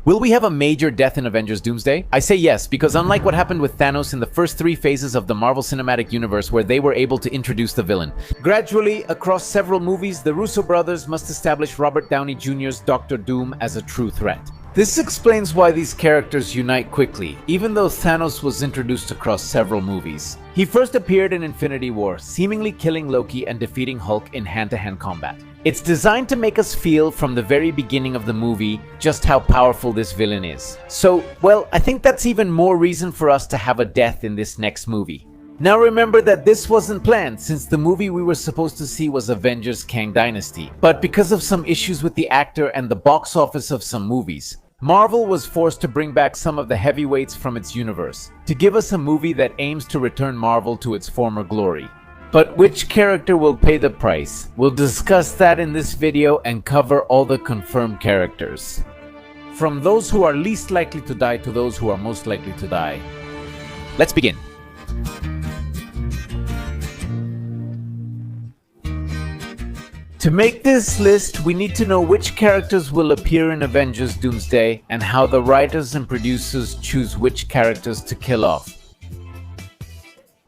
Will we have a major death in Avengers Doomsday? I say yes, because unlike what happened with Thanos in the first 3 phases of the Marvel Cinematic Universe where they were able to introduce the villain, gradually, across several movies, the Russo brothers must establish Robert Downey Jr.'s Dr. Doom as a true threat. This explains why these characters unite quickly, even though Thanos was introduced across several movies. He first appeared in Infinity War, seemingly killing Loki and defeating Hulk in hand-to-hand combat. It's designed to make us feel from the very beginning of the movie just how powerful this villain is. So, well, I think that's even more reason for us to have a death in this next movie. Now remember that this wasn't planned, since the movie we were supposed to see was Avengers Kang Dynasty. But because of some issues with the actor and the box office of some movies, Marvel was forced to bring back some of the heavyweights from its universe, to give us a movie that aims to return Marvel to its former glory. But which character will pay the price? We'll discuss that in this video and cover all the confirmed characters. From those who are least likely to die to those who are most likely to die. Let's begin. To make this list, we need to know which characters will appear in Avengers Doomsday and how the writers and producers choose which characters to kill off.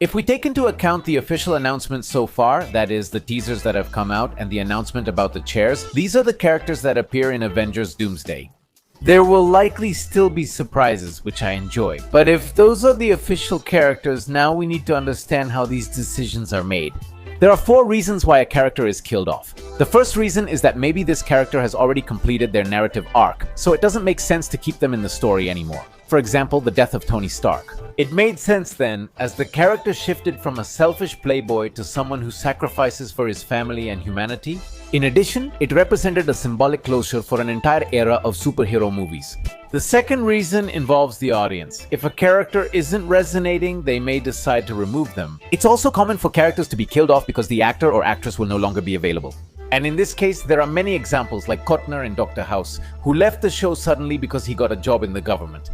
If we take into account the official announcements so far, that is, the teasers that have come out and the announcement about the chairs, these are the characters that appear in Avengers Doomsday. There will likely still be surprises, which I enjoy. But if those are the official characters, now we need to understand how these decisions are made. There are 4 reasons why a character is killed off. The first reason is that maybe this character has already completed their narrative arc, so it doesn't make sense to keep them in the story anymore. For example, the death of Tony Stark. It made sense then, as the character shifted from a selfish playboy to someone who sacrifices for his family and humanity. In addition, it represented a symbolic closure for an entire era of superhero movies. The second reason involves the audience. If a character isn't resonating, they may decide to remove them. It's also common for characters to be killed off because the actor or actress will no longer be available. And in this case, there are many examples like Kotner in Dr. House, who left the show suddenly because he got a job in the government.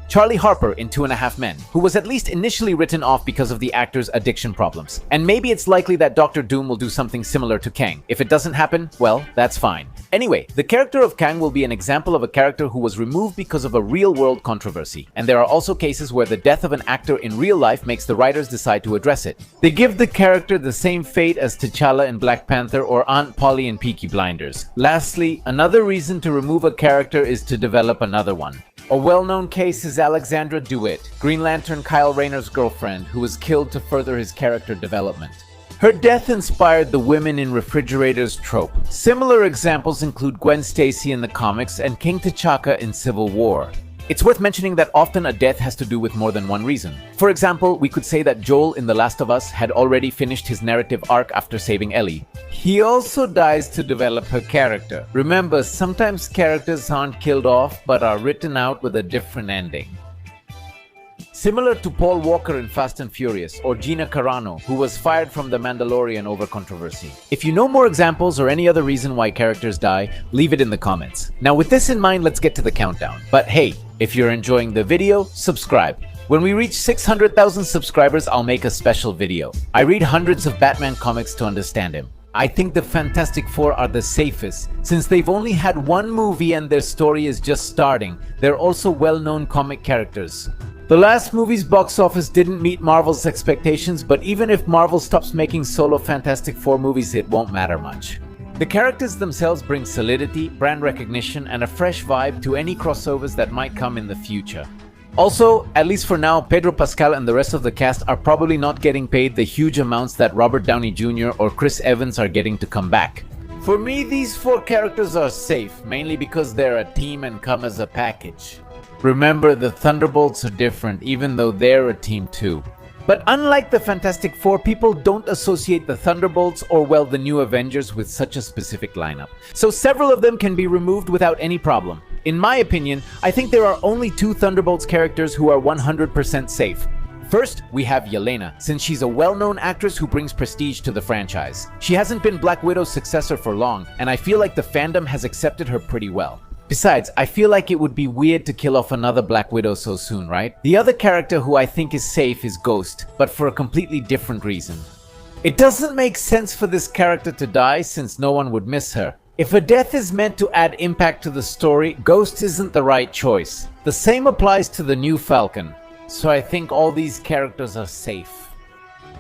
Charlie Harper in 2.5 Men, who was at least initially written off because of the actor's addiction problems. And maybe it's likely that Dr. Doom will do something similar to Kang. If it doesn't happen, well, that's fine. Anyway, the character of Kang will be an example of a character who was removed because of a real-world controversy. And there are also cases where the death of an actor in real life makes the writers decide to address it. They give the character the same fate as T'Challa in Black Panther or Aunt Polly in Peaky Blinders. Lastly, another reason to remove a character is to develop another one. A well-known case is Alexandra Dewitt, Green Lantern Kyle Rayner's girlfriend, who was killed to further his character development. Her death inspired the women in refrigerators trope. Similar examples include Gwen Stacy in the comics and King T'Chaka in Civil War. It's worth mentioning that often a death has to do with more than one reason. For example, we could say that Joel in The Last of Us had already finished his narrative arc after saving Ellie. He also dies to develop her character. Remember, sometimes characters aren't killed off but are written out with a different ending. Similar to Paul Walker in Fast and Furious, or Gina Carano, who was fired from The Mandalorian over controversy. If you know more examples or any other reason why characters die, leave it in the comments. Now with this in mind, let's get to the countdown. But hey, if you're enjoying the video, subscribe. When we reach 600,000 subscribers, I'll make a special video. I read hundreds of Batman comics to understand him. I think the Fantastic Four are the safest, since they've only had one movie and their story is just starting. They're also well-known comic characters. The last movie's box office didn't meet Marvel's expectations, but even if Marvel stops making solo Fantastic Four movies, it won't matter much. The characters themselves bring solidity, brand recognition, and a fresh vibe to any crossovers that might come in the future. Also, at least for now, Pedro Pascal and the rest of the cast are probably not getting paid the huge amounts that Robert Downey Jr. or Chris Evans are getting to come back. For me, these 4 characters are safe, mainly because they're a team and come as a package. Remember, the Thunderbolts are different, even though they're a team too. But unlike the Fantastic Four, people don't associate the Thunderbolts or, well, the new Avengers with such a specific lineup. So several of them can be removed without any problem. In my opinion, I think there are only 2 Thunderbolts characters who are 100% safe. First, we have Yelena, since she's a well-known actress who brings prestige to the franchise. She hasn't been Black Widow's successor for long, and I feel like the fandom has accepted her pretty well. Besides, I feel like it would be weird to kill off another Black Widow so soon, right? The other character who I think is safe is Ghost, but for a completely different reason. It doesn't make sense for this character to die since no one would miss her. If a death is meant to add impact to the story, Ghost isn't the right choice. The same applies to the new Falcon, so I think all these characters are safe.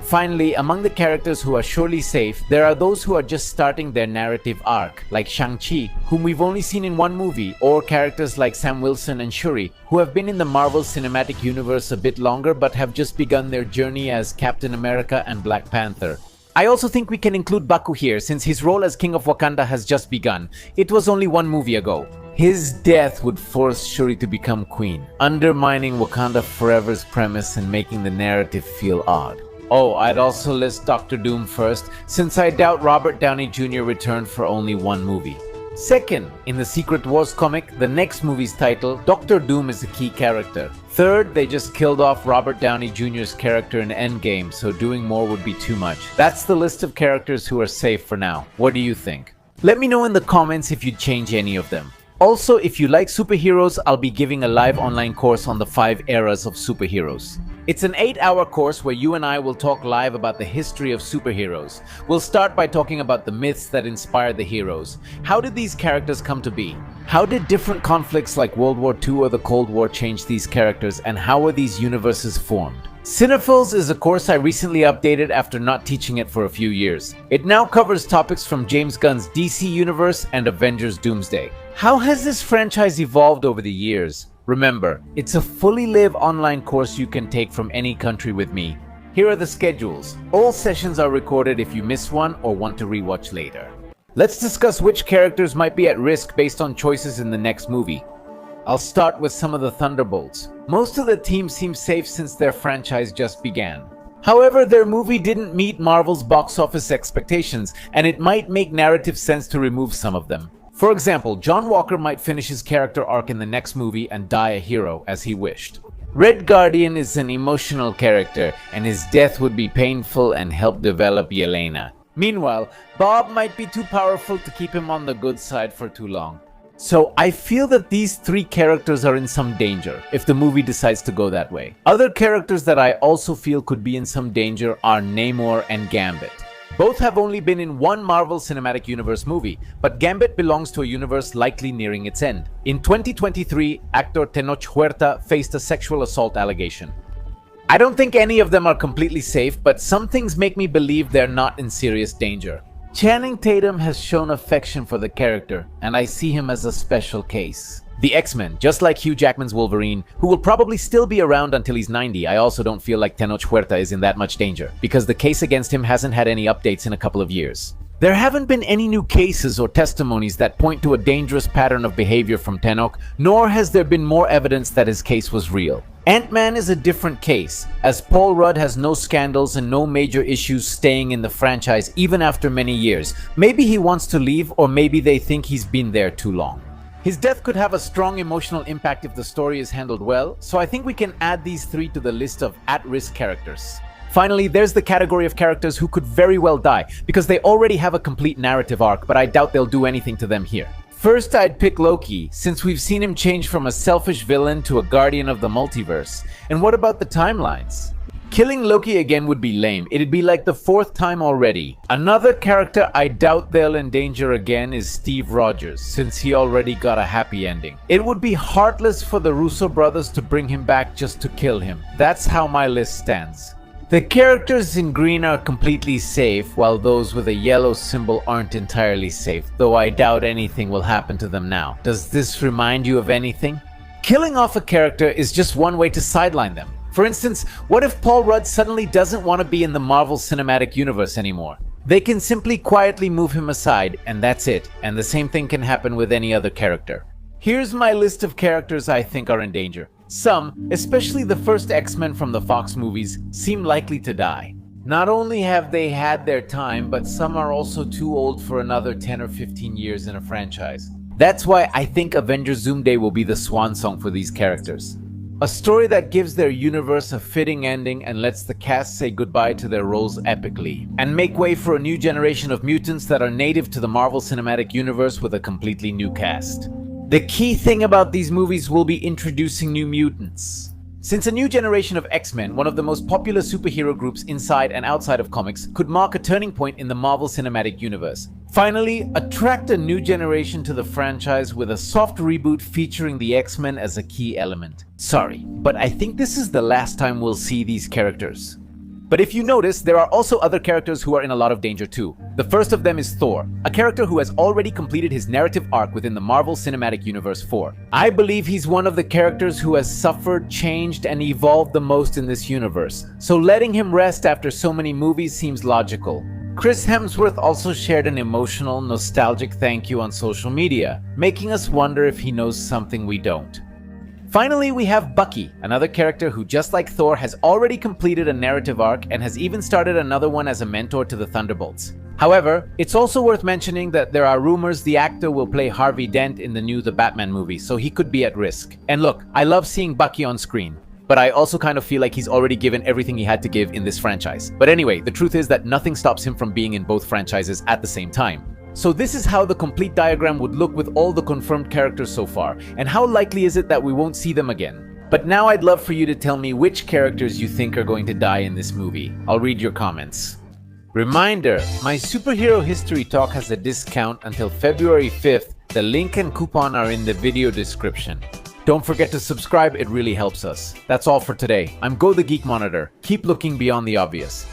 Finally, among the characters who are surely safe, there are those who are just starting their narrative arc, like Shang-Chi, whom we've only seen in one movie, or characters like Sam Wilson and Shuri, who have been in the Marvel Cinematic Universe a bit longer but have just begun their journey as Captain America and Black Panther. I also think we can include Baku here, since his role as King of Wakanda has just begun. It was only one movie ago. His death would force Shuri to become queen, undermining Wakanda Forever's premise and making the narrative feel odd. Oh, I'd also list Doctor Doom first, since I doubt Robert Downey Jr. returned for only one movie. Second, in the Secret Wars comic, the next movie's title, Doctor Doom is a key character. Third, they just killed off Robert Downey Jr.'s character in Endgame, so doing more would be too much. That's the list of characters who are safe for now. What do you think? Let me know in the comments if you'd change any of them. Also, if you like superheroes, I'll be giving a live online course on the 5 eras of superheroes. It's an 8-hour course where you and I will talk live about the history of superheroes. We'll start by talking about the myths that inspired the heroes. How did these characters come to be? How did different conflicts like World War II or the Cold War change these characters, and how were these universes formed? Cinephils is a course I recently updated after not teaching it for a few years. It now covers topics from James Gunn's DC Universe and Avengers Doomsday. How has this franchise evolved over the years? Remember, it's a fully live online course you can take from any country with me. Here are the schedules. All sessions are recorded if you miss one or want to rewatch later. Let's discuss which characters might be at risk based on choices in the next movie. I'll start with some of the Thunderbolts. Most of the team seems safe since their franchise just began. However, their movie didn't meet Marvel's box office expectations, and it might make narrative sense to remove some of them. For example, John Walker might finish his character arc in the next movie and die a hero as he wished. Red Guardian is an emotional character, and his death would be painful and help develop Yelena. Meanwhile, Bob might be too powerful to keep him on the good side for too long. So I feel that these 3 characters are in some danger if the movie decides to go that way. Other characters that I also feel could be in some danger are Namor and Gambit. Both have only been in one Marvel Cinematic Universe movie, but Gambit belongs to a universe likely nearing its end. In 2023, actor Tenoch Huerta faced a sexual assault allegation. I don't think any of them are completely safe, but some things make me believe they're not in serious danger. Channing Tatum has shown affection for the character, and I see him as a special case. The X-Men, just like Hugh Jackman's Wolverine, who will probably still be around until he's 90, I also don't feel like Tenoch Huerta is in that much danger, because the case against him hasn't had any updates in a couple of years. There haven't been any new cases or testimonies that point to a dangerous pattern of behavior from Tenoch, nor has there been more evidence that his case was real. Ant-Man is a different case, as Paul Rudd has no scandals and no major issues staying in the franchise even after many years. Maybe he wants to leave, or maybe they think he's been there too long. His death could have a strong emotional impact if the story is handled well, so I think we can add these 3 to the list of at-risk characters. Finally, there's the category of characters who could very well die, because they already have a complete narrative arc, but I doubt they'll do anything to them here. First, I'd pick Loki, since we've seen him change from a selfish villain to a guardian of the multiverse. And what about the timelines? Killing Loki again would be lame. It'd be like the 4th time already. Another character I doubt they'll endanger again is Steve Rogers, since he already got a happy ending. It would be heartless for the Russo brothers to bring him back just to kill him. That's how my list stands. The characters in green are completely safe, while those with a yellow symbol aren't entirely safe, though I doubt anything will happen to them now. Does this remind you of anything? Killing off a character is just one way to sideline them. For instance, what if Paul Rudd suddenly doesn't want to be in the Marvel Cinematic Universe anymore? They can simply quietly move him aside, and that's it, and the same thing can happen with any other character. Here's my list of characters I think are in danger. Some, especially the first X-Men from the Fox movies, seem likely to die. Not only have they had their time, but some are also too old for another 10 or 15 years in a franchise. That's why I think Avengers Doomsday will be the swan song for these characters. A story that gives their universe a fitting ending and lets the cast say goodbye to their roles epically, and make way for a new generation of mutants that are native to the Marvel Cinematic Universe with a completely new cast. The key thing about these movies will be introducing new mutants. Since a new generation of X-Men, one of the most popular superhero groups inside and outside of comics, could mark a turning point in the Marvel Cinematic Universe. Finally, attract a new generation to the franchise with a soft reboot featuring the X-Men as a key element. Sorry, but I think this is the last time we'll see these characters. But if you notice, there are also other characters who are in a lot of danger too. The first of them is Thor, a character who has already completed his narrative arc within the Marvel Cinematic Universe 4. I believe he's one of the characters who has suffered, changed, and evolved the most in this universe, so letting him rest after so many movies seems logical. Chris Hemsworth also shared an emotional, nostalgic thank you on social media, making us wonder if he knows something we don't. Finally, we have Bucky, another character who, just like Thor, has already completed a narrative arc and has even started another one as a mentor to the Thunderbolts. However, it's also worth mentioning that there are rumors the actor will play Harvey Dent in the new The Batman movie, so he could be at risk. And look, I love seeing Bucky on screen, but I also kind of feel like he's already given everything he had to give in this franchise. But anyway, the truth is that nothing stops him from being in both franchises at the same time. So this is how the complete diagram would look with all the confirmed characters so far, and how likely is it that we won't see them again? But now I'd love for you to tell me which characters you think are going to die in this movie. I'll read your comments. Reminder, my superhero history talk has a discount until February 5th. The link and coupon are in the video description. Don't forget to subscribe, it really helps us. That's all for today. I'm Go the Geek Monitor. Keep looking beyond the obvious.